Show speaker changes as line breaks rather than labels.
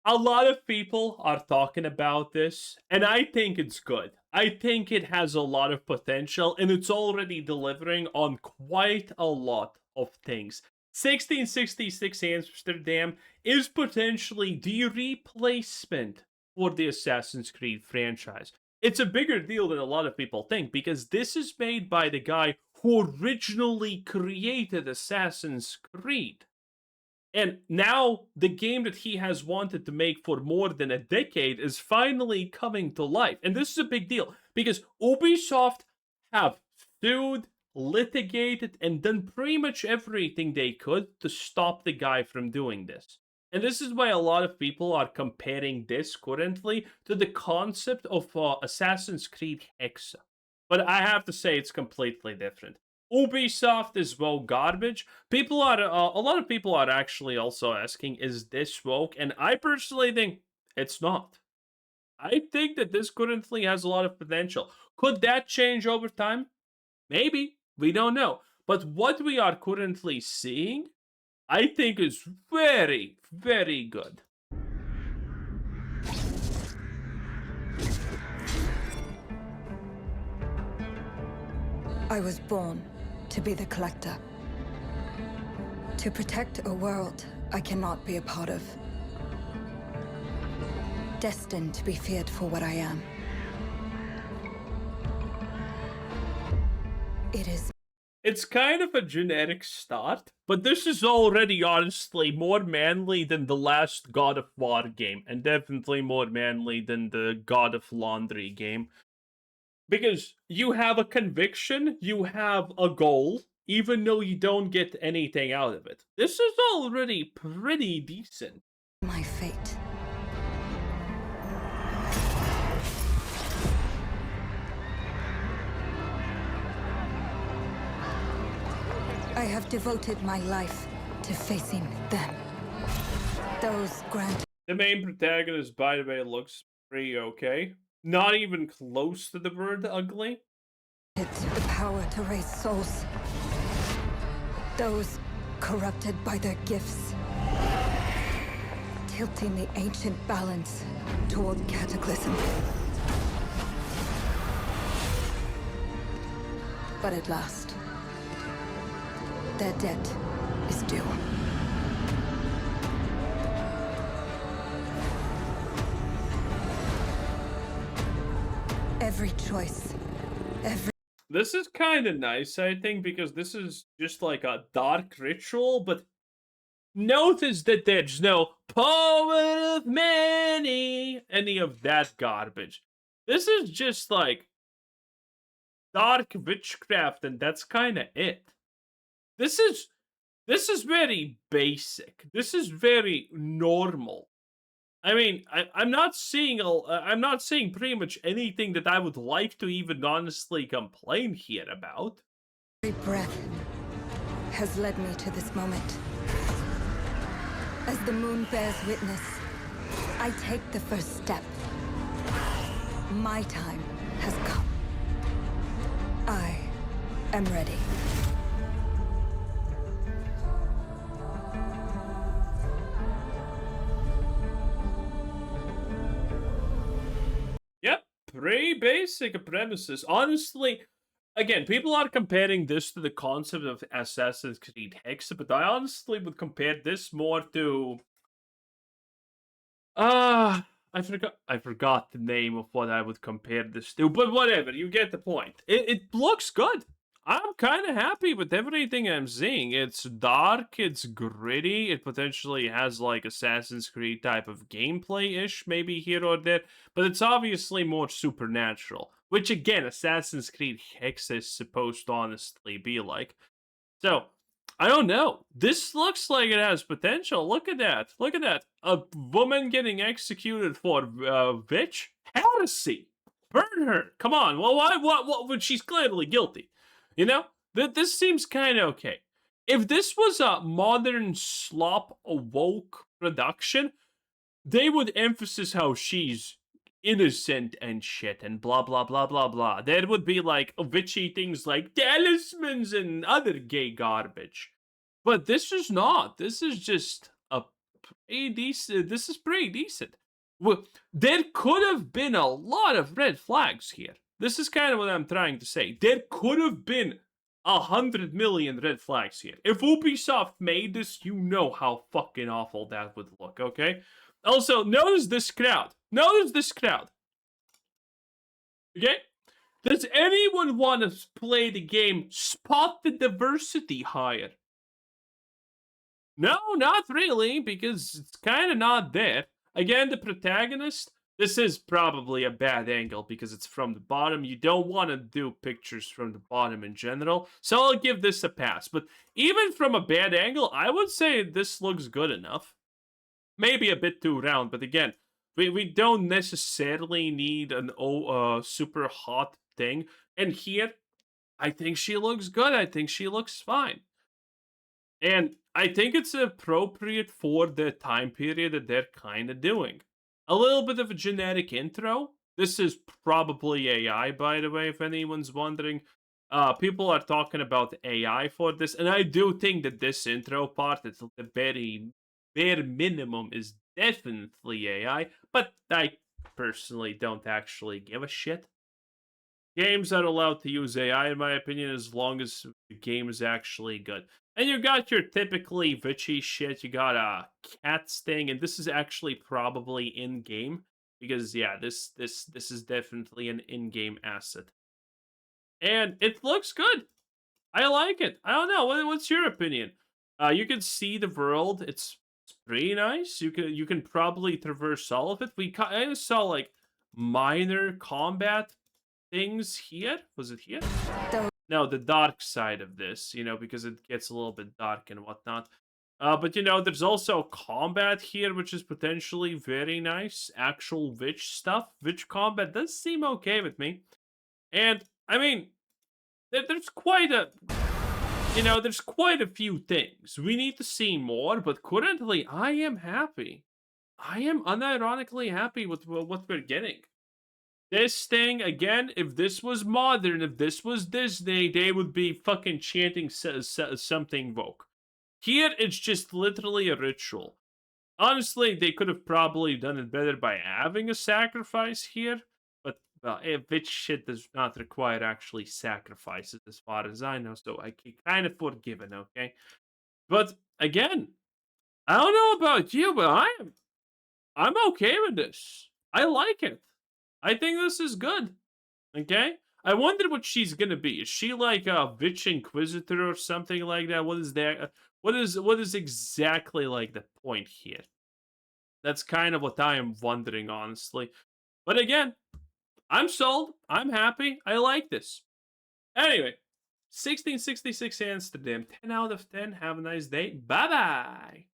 A lot of people are talking about this, and I think it's good. I think it has a lot of potential, and it's already delivering on quite a lot of things. 1666 Amsterdam is potentially the replacement for the Assassin's Creed franchise. It's a bigger deal than a lot of people think because this is made by the guy who originally created Assassin's Creed. And now the game that he has wanted to make for more than a decade is finally coming to life. And this is a big deal because Ubisoft have sued, litigated, and done pretty much everything they could to stop the guy from doing this. And this is why a lot of people are comparing this currently to the concept of Assassin's Creed Hexa. But I have to say it's completely different. Ubisoft is woke garbage. People are a lot of people are actually also asking, is this woke? And I personally think it's not. I think that this currently has a lot of potential. Could that change over time? Maybe. We don't know. But what we are currently seeing, I think is very, very good.
I was born to be the collector. To protect a world I cannot be a part of. Destined to be feared for what I am. It is.
It's kind of a generic start, but this is already honestly more manly than the last God of War game, and definitely more manly than the God of Laundry game. Because you have a conviction, you have a goal, even though you don't get anything out of it. This is already pretty decent.
My fate. I have devoted my life to facing them. Those granted.
The main protagonist, by the way, looks pretty okay. Not even close to the word ugly.
It's the power to raise souls. Those corrupted by their gifts. Tilting the ancient balance toward cataclysm. But at last, their debt is due. Every choice,
This is kind of nice, I think, because this is just like a dark ritual, but notice that there's no poet of many, any of that garbage. This is just like dark witchcraft, and that's kind of it. This is very basic. This is very normal. I mean, I'm not seeing I'm not seeing pretty much anything that I would like to even honestly complain here about.
every breath has led me to this moment. As the moon bears witness, I take the first step. My time has come. I am ready.
Yep, pretty basic premises. Honestly, again, people are comparing this to the concept of Assassin's Creed Hexa, but I honestly would compare this more to I forgot the name of what I would compare this to, but whatever, you get the point. It looks good. I'm kind of happy with everything I'm seeing. It's dark, it's gritty, it potentially has like Assassin's Creed type of gameplay-ish, maybe here or there, but it's obviously more supernatural, which again, Assassin's Creed Hex is supposed to honestly be like. So, I don't know. This looks like it has potential. Look at that. Look at that. A woman getting executed for witch heresy. Burn her. Come on. Well, why? What? She's clearly guilty. You know? This seems kind of okay. If this was a modern slop woke production, they would emphasize how she's innocent and shit and blah blah blah blah blah. There would be like witchy things like talismans and other gay garbage. But this is not. This is just a this is pretty decent. There could have been a lot of red flags here. This is kind of what I'm trying to say. There could have been 100 million red flags here. If Ubisoft made this, you know how fucking awful that would look, okay? Also, notice this crowd. Notice this crowd. Okay? Does anyone want to play the game Spot the Diversity higher? No, not really, because it's kind of not there. Again, the protagonist, this is probably a bad angle because it's from the bottom. You don't want to do pictures from the bottom in general, so I'll give this a pass. But even from a bad angle, I would say this looks good enough. Maybe a bit too round, but again, we don't necessarily need an super hot thing. And here, I think she looks good. I think she looks fine. And I think it's appropriate for the time period that they're kind of doing. A little bit of a generic intro. This is probably AI, by the way, if anyone's wondering. People are talking about AI for this, and I do think that this intro part, it's the very bare minimum, is definitely AI, but I personally don't actually give a shit. Games are allowed to use AI, in my opinion, as long as the game is actually good. And you got your typically bitchy shit. You got a cat sting, and this is actually probably in game because yeah, this is definitely an in-game asset, and it looks good. I like it. I don't know. What's your opinion? You can see the world. It's pretty nice. You can probably traverse all of it. We kind of saw like minor combat things here. Was it here? No, the dark side of this, because it gets a little bit dark and whatnot. But there's also combat here, which is potentially very nice. Actual witch stuff. Witch combat does seem okay with me. And I mean, there's quite a few things. We need to see more, but currently I am happy. I am unironically happy with what we're getting. This thing, again, if this was modern, if this was Disney, they would be fucking chanting something woke. Here, it's just literally a ritual. Honestly, they could have probably done it better by having a sacrifice here, but, well, bitch shit does not require actually sacrifices as far as I know, so I can kind of forgiven, okay? But, again, I don't know about you, but I'm okay with this. I like it. I think this is good. Okay? I wonder what she's gonna be. Is she like a Witch Inquisitor or something like that? What is that? What is exactly like the point here? That's kind of what I am wondering, honestly. But again, I'm sold. I'm happy. I like this. Anyway, 1666 Amsterdam, 10 out of 10. Have a nice day. Bye bye.